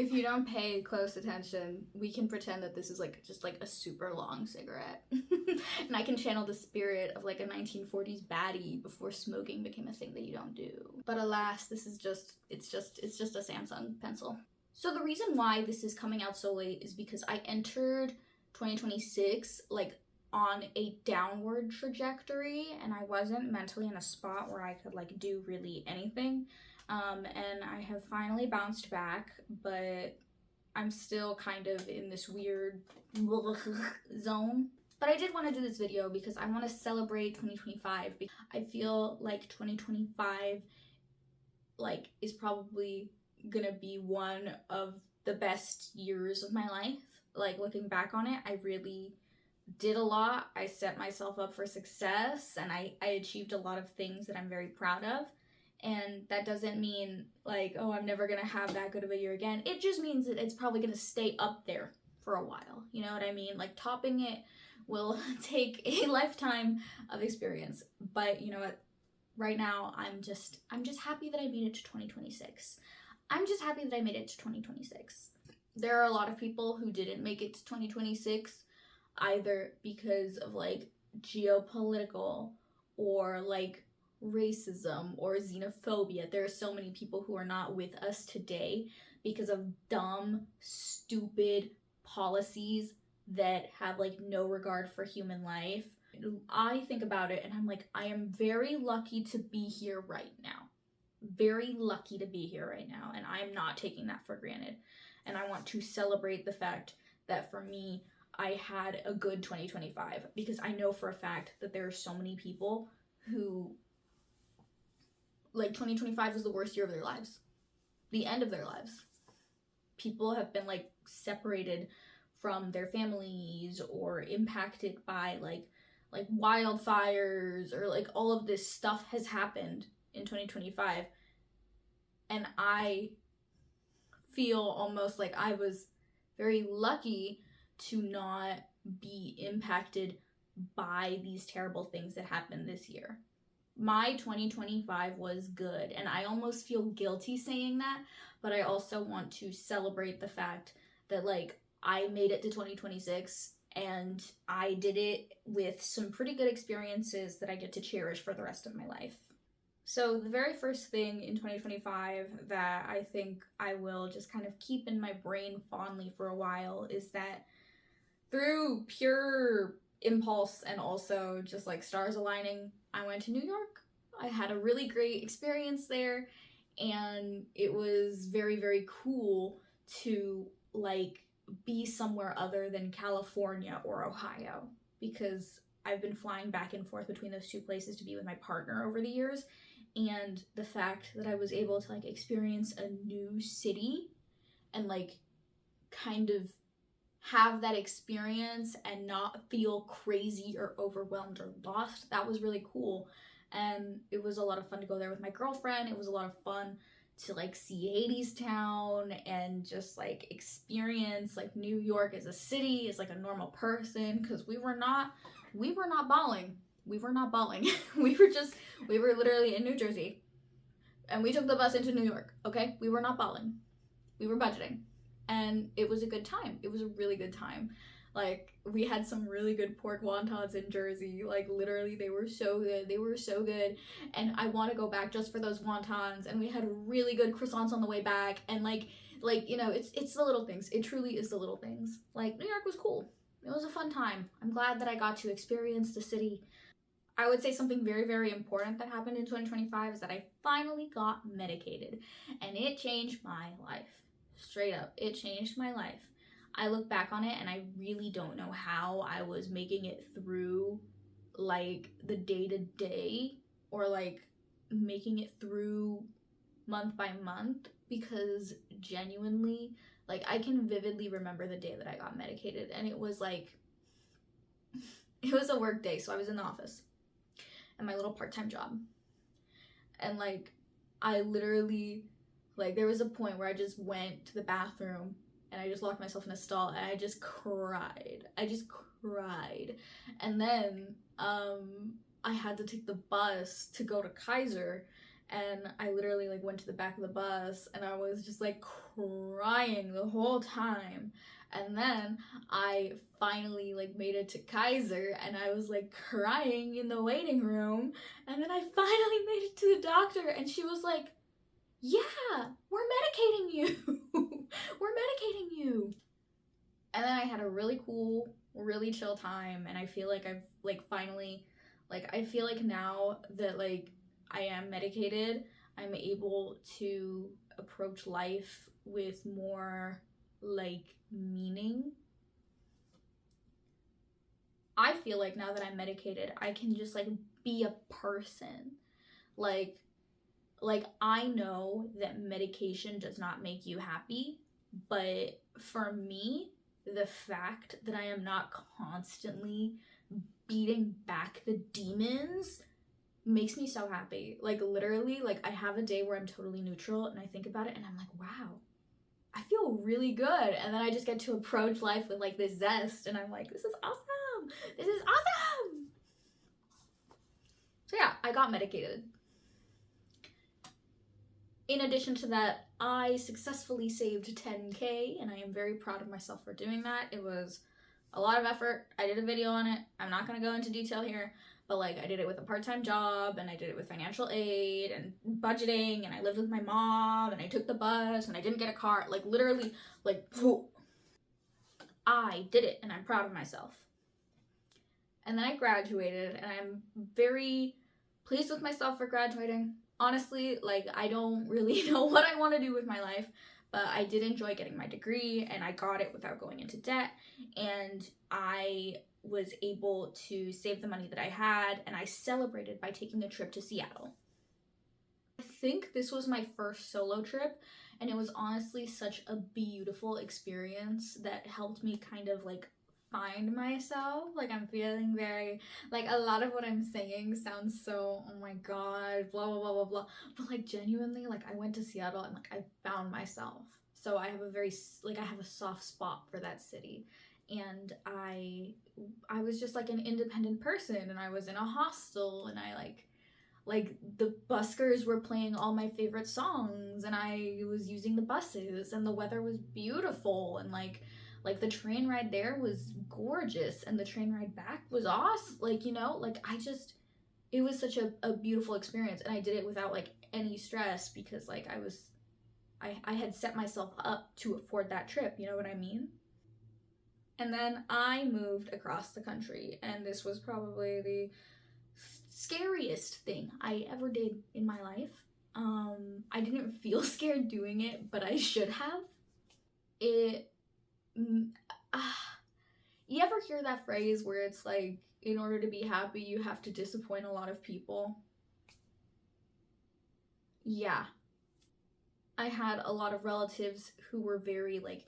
If you don't pay close attention, we can pretend that this is like just like a super long cigarette. And I can channel the spirit of like a 1940s baddie before smoking became a thing that you don't do. But alas, this is it's just a Samsung pencil. So the reason why this is coming out so late is because I entered 2026 like on a downward trajectory, and I wasn't mentally in a spot where I could like do really anything. And I have finally bounced back, but I'm still kind of in this weird zone. But I did want to do this video because I want to celebrate 2025. I feel like 2025 like is probably gonna be one of the best years of my life. Like looking back on it, I really did a lot. I set myself up for success, and I achieved a lot of things that I'm very proud of. And that doesn't mean like, oh, I'm never gonna have that good of a year again. It just means that it's probably gonna stay up there for a while. You know what I mean? Like topping it will take a lifetime of experience. But you know what? Right now, I'm just happy that I made it to 2026. I'm just happy that I made it to 2026. There are a lot of people who didn't make it to 2026, either because of like geopolitical or like racism or xenophobia. There are so many people who are not with us today because of dumb, stupid policies that have like no regard for human life. I think about it and I'm like, I am very lucky to be here right now. Very lucky to be here right now, and I'm not taking that for granted. And I want to celebrate the fact that for me, I had a good 2025, because I know for a fact that there are so many people who like 2025 was the worst year of their lives, the end of their lives. People have been like separated from their families or impacted by like wildfires, or like all of this stuff has happened in 2025, and I feel almost like I was very lucky to not be impacted by these terrible things that happened this year. My 2025 was good, and I almost feel guilty saying that, but I also want to celebrate the fact that like I made it to 2026 and I did it with some pretty good experiences that I get to cherish for the rest of my life. So the very first thing in 2025 that I think I will just kind of keep in my brain fondly for a while is that through pure impulse and also just like stars aligning, I went to New York. I had a really great experience there, and it was very, very cool to like be somewhere other than California or Ohio, because I've been flying back and forth between those two places to be with my partner over the years. And the fact that I was able to like experience a new city and like kind of have that experience and not feel crazy or overwhelmed or lost, that was really cool. And it was a lot of fun to go there with my girlfriend. It was a lot of fun to like see Hadestown and just like experience like New York as a city, as like a normal person, because we were not balling. We were not balling. we were literally in New Jersey, and we took the bus into New York. Okay, we were not balling. We were budgeting, and it was a good time. It was a really good time. Like, we had some really good pork wontons in Jersey. Like, literally, they were so good. They were so good. And I want to go back just for those wontons. And we had really good croissants on the way back. And like, you know, it's the little things. It truly is the little things. Like, New York was cool. It was a fun time. I'm glad that I got to experience the city. I would say something very, very important that happened in 2025 is that I finally got medicated. And it changed my life. Straight up, it changed my life. I look back on it and I really don't know how I was making it through like the day-to-day, or like making it through month by month, because genuinely, like, I can vividly remember the day that I got medicated, and it was like, it was a work day, so I was in the office and my little part-time job, and like I literally, like, there was a point where I just went to the bathroom and I just locked myself in a stall and I just cried. And then I had to take the bus to go to Kaiser, and I literally like went to the back of the bus and I was just like crying the whole time. And then I finally like made it to Kaiser and I was like crying in the waiting room. And then I finally made it to the doctor and she was like, "Yeah, we're medicating you." "We're medicating you." And then I had a really cool, really chill time, and I feel like I've like finally, like I feel like now that like I am medicated, I'm able to approach life with more like meaning. I feel like now that I'm medicated, I can just like be a person. Like I know that medication does not make you happy, but for me, the fact that I am not constantly beating back the demons makes me so happy. Like literally, like I have a day where I'm totally neutral and I think about it and I'm like, wow, I feel really good. And then I just get to approach life with like this zest and I'm like, this is awesome. This is awesome. So yeah, I got medicated. In addition to that, I successfully saved 10K and I am very proud of myself for doing that. It was a lot of effort. I did a video on it. I'm not going to go into detail here, but like I did it with a part-time job and I did it with financial aid and budgeting and I lived with my mom and I took the bus and I didn't get a car. Like literally, like I did it and I'm proud of myself. And then I graduated and I'm very pleased with myself for graduating. Honestly, like I don't really know what I want to do with my life, but I did enjoy getting my degree and I got it without going into debt, and I was able to save the money that I had, and I celebrated by taking a trip to Seattle. I think this was my first solo trip, and it was honestly such a beautiful experience that helped me kind of like find myself. Like I'm feeling very, like a lot of what I'm saying sounds so, oh my god, blah blah blah blah blah, but like genuinely, like I went to Seattle and like I found myself. So I have a very like I have a soft spot for that city, and I was just like an independent person and I was in a hostel and I like the buskers were playing all my favorite songs and I was using the buses and the weather was beautiful, and like the train ride there was gorgeous and the train ride back was awesome. Like, you know, like I just, it was such a beautiful experience, and I did it without like any stress because like I had set myself up to afford that trip, you know what I mean? And then I moved across the country, and this was probably the scariest thing I ever did in my life. I didn't feel scared doing it, but I should have. It, you ever hear that phrase where it's like, in order to be happy, you have to disappoint a lot of people? Yeah. I had a lot of relatives who were very like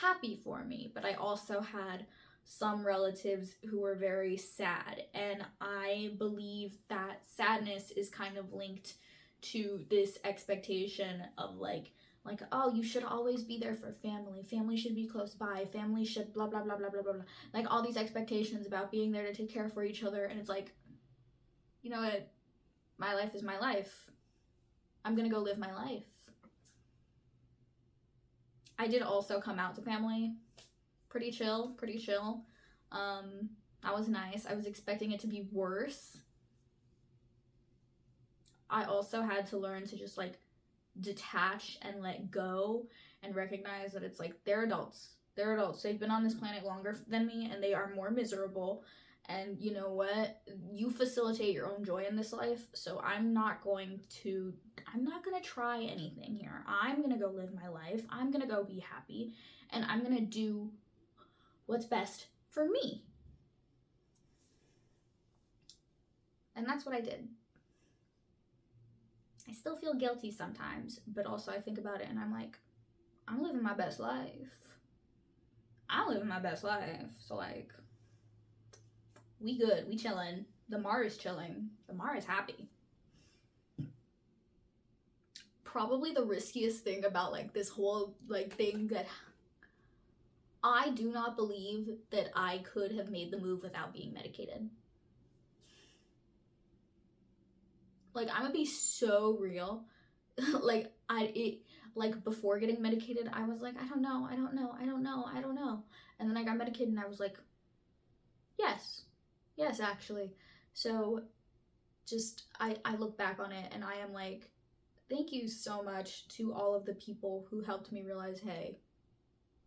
happy for me, but I also had some relatives who were very sad, and I believe that sadness is kind of linked to this expectation of like oh, you should always be there for family should be close by, family should blah blah blah blah blah blah blah, like all these expectations about being there to take care for each other. And it's like, you know what, my life is my life. I'm gonna go live my life. I did also come out to family. Pretty chill, pretty chill. That was nice. I was expecting it to be worse. I also had to learn to just like detach and let go and recognize that it's like they're adults. They're adults. They've been on this planet longer than me and they are more miserable. And you know what? You facilitate your own joy in this life. So I'm not going to try anything here. I'm going to go live my life. I'm going to go be happy. And I'm going to do what's best for me. And that's what I did. I still feel guilty sometimes, but also I think about it and I'm like, I'm living my best life. I'm living my best life. So like, we good, we chilling. The Mar is chilling. The Mar is happy. Probably the riskiest thing about like this whole like thing, that I do not believe that I could have made the move without being medicated. Like, I'm gonna be so real. Like before getting medicated, I was like, I don't know. And then I got medicated and I was like, yes, actually. So just, I look back on it and I am like, thank you so much to all of the people who helped me realize, hey,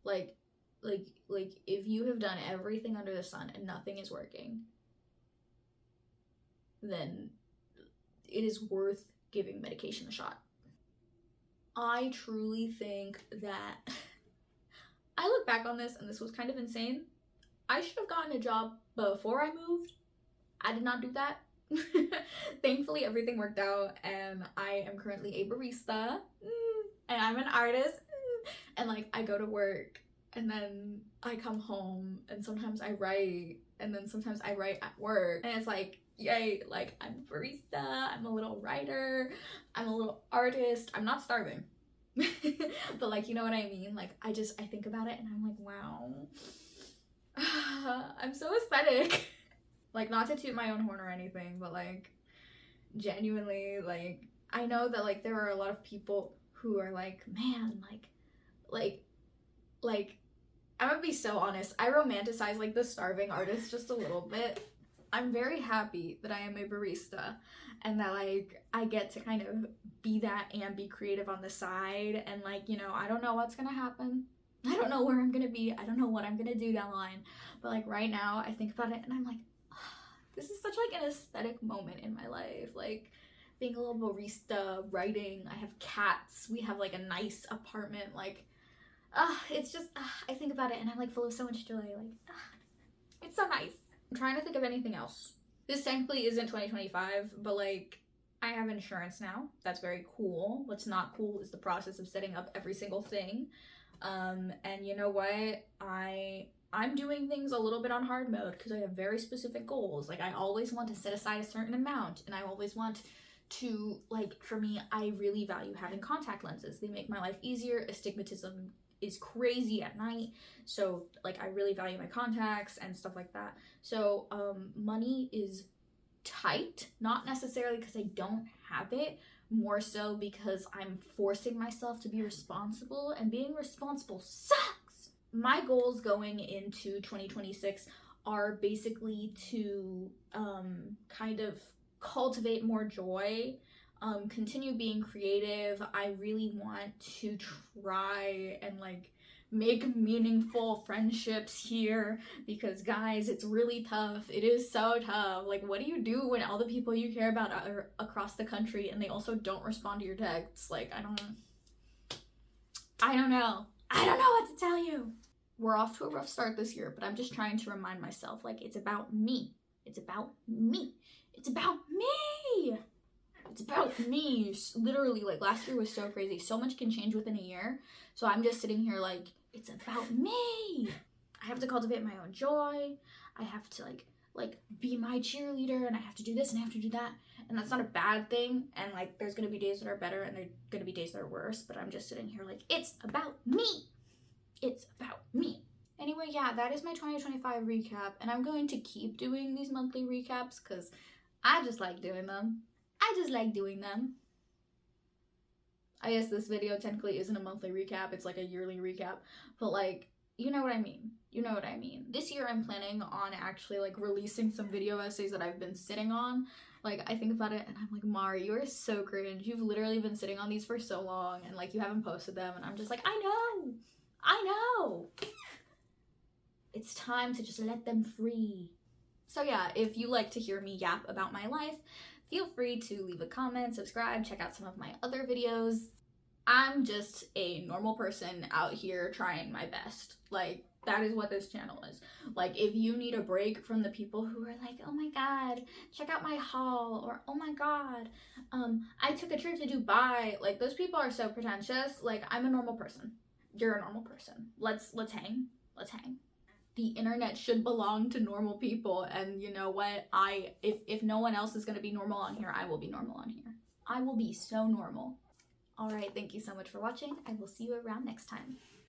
like, if you have done everything under the sun and nothing is working, then it is worth giving medication a shot. I truly think that I look back on this and this was kind of insane. I should have gotten a job before I moved. I did not do that. Thankfully, everything worked out, and I am currently a barista, and I'm an artist, and like I go to work, and then I come home, and sometimes I write, and then sometimes I write at work, and it's like, yay, like I'm a barista, I'm a little writer, I'm a little artist. I'm not starving. But like, you know what I mean? Like I think about it and I'm like, wow. I'm so aesthetic. Like, not to toot my own horn or anything, but like genuinely, like I know that like there are a lot of people who are like, man, like I'm gonna be so honest, I romanticize like the starving artist just a little bit. I'm very happy that I am a barista and that like I get to kind of be that and be creative on the side, and like, you know, I don't know what's gonna happen. I don't know where I'm gonna be. I don't know what I'm gonna do down the line. But like right now I think about it and I'm like, this is such like an aesthetic moment in my life. Like being a little barista, writing, I have cats, we have like a nice apartment, like it's just I think about it and I'm like full of so much joy. Like it's so nice. I'm trying to think of anything else. This thankfully isn't 2025, but like I have insurance now. That's very cool. What's not cool is the process of setting up every single thing. And you know what? I'm doing things a little bit on hard mode because I have very specific goals. Like I always want to set aside a certain amount, and I always want to, like, for me, I really value having contact lenses. They make my life easier. Astigmatism is crazy at night, so like I really value my contacts and stuff like that. So money is tight, not necessarily because I don't have it, more so because I'm forcing myself to be responsible, and being responsible sucks. My goals going into 2026 are basically to kind of cultivate more joy, continue being creative. I really want to try and like make meaningful friendships here, because guys, it's really tough. It is so tough. Like, what do you do when all the people you care about are across the country and they also don't respond to your texts? Like, I don't know what to tell you. We're off to a rough start this year, but I'm just trying to remind myself, like, it's about me. It's about me. It's about me. It's about me. Literally, like, last year was so crazy. So much can change within a year. So I'm just sitting here like, it's about me. I have to cultivate my own joy. I have to like be my cheerleader, and I have to do this and I have to do that. And that's not a bad thing. And like, there's gonna be days that are better and there's gonna be days that are worse. But I'm just sitting here like, it's about me. It's about me. Anyway, yeah, that is my 2025 recap. And I'm going to keep doing these monthly recaps because I just like doing them. I guess this video technically isn't a monthly recap, it's like a yearly recap, but like, you know what I mean. This year I'm planning on actually like releasing some video essays that I've been sitting on. Like, I think about it and I'm like, Mari, you are so cringe. You've literally been sitting on these for so long and like you haven't posted them, and I'm just like, I know. It's time to just let them free. So yeah, if you like to hear me yap about my life, feel free to leave a comment, subscribe, check out some of my other videos. I'm just a normal person out here trying my best. Like, that is what this channel is. Like, if you need a break from the people who are like, oh my god, check out my haul, or oh my god, I took a trip to Dubai. Like, those people are so pretentious. Like, I'm a normal person. You're a normal person. Let's hang. The internet should belong to normal people, and you know what? If no one else is gonna be normal on here, I will be normal on here. I will be so normal. Alright, thank you so much for watching. I will see you around next time.